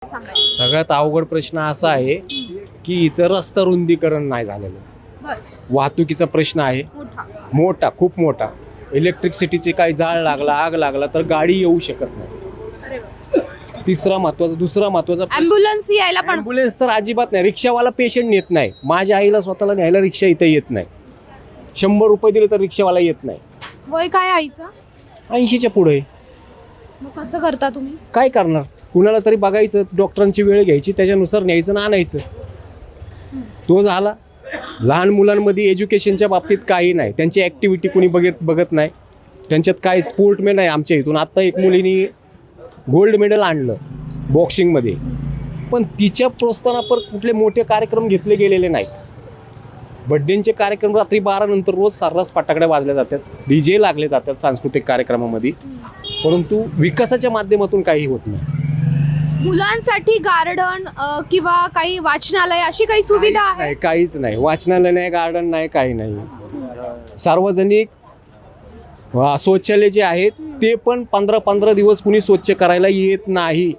सांगायचं? सगळ्यात अवघड प्रश्न असा आहे की इथं रस्ता रुंदीकरण नाही झालेलं. बरं. वाहतुकीचा प्रश्न आहे मोठा. मोठा, खूप मोठा. इलेक्ट्रिसिटीचे काही जाळ लागला, आग लागला तर गाडी येऊ शकत नाही. अरे वा. दुसरा महत्वाचा ॲम्ब्युलन्स यायला पण ॲम्ब्युलन्स तर अजिबात नाही. रिक्षावाला पेशंट नेत नाही. माझ्या आईला स्वतःला न्यायला रिक्षा इथं येत नाही. 100 रुपये दिले तर रिक्षावाला येत नाही. वय काय आईचं? 80च्या पुढे. मग कसं करता तुम्ही? काय करणार? कुणाला तरी बघायचं, डॉक्टरांची वेळ घ्यायची, त्याच्यानुसार न्यायचं ना आणायचं. तो झाला. लहान मुलांमध्ये एज्युकेशनच्या बाबतीत काही नाही. त्यांची ॲक्टिव्हिटी कुणी बघत नाही. त्यांच्यात काय स्पोर्टमॅन आहे आमच्या इथून. आत्ता एक मुलीनी गोल्ड मेडल आणलं बॉक्सिंगमध्ये, पण तिच्या प्रोत्साहनापर कुठले मोठे कार्यक्रम घेतले गेलेले नाहीत. बड्डेंचे कार्यक्रम रात्री 12 नंतर रोज सर्रास फटाकड्या वाजल्या जातात, DJ लागले जातात सांस्कृतिक कार्यक्रमामध्ये, परंतु विकासाच्या माध्यमातून काही होत नाही. मुलांसाठी गार्डन किंवा काही वाचनालय अशी काही सुविधा आहे? नाही, काहीच नाही. वाचनालय नाही, गार्डन नाही, काही नाही. सार्वजनिक शौचालय जे आहेत ते पण 15-15 दिवस कुणी स्वच्छ करायला येत नाही.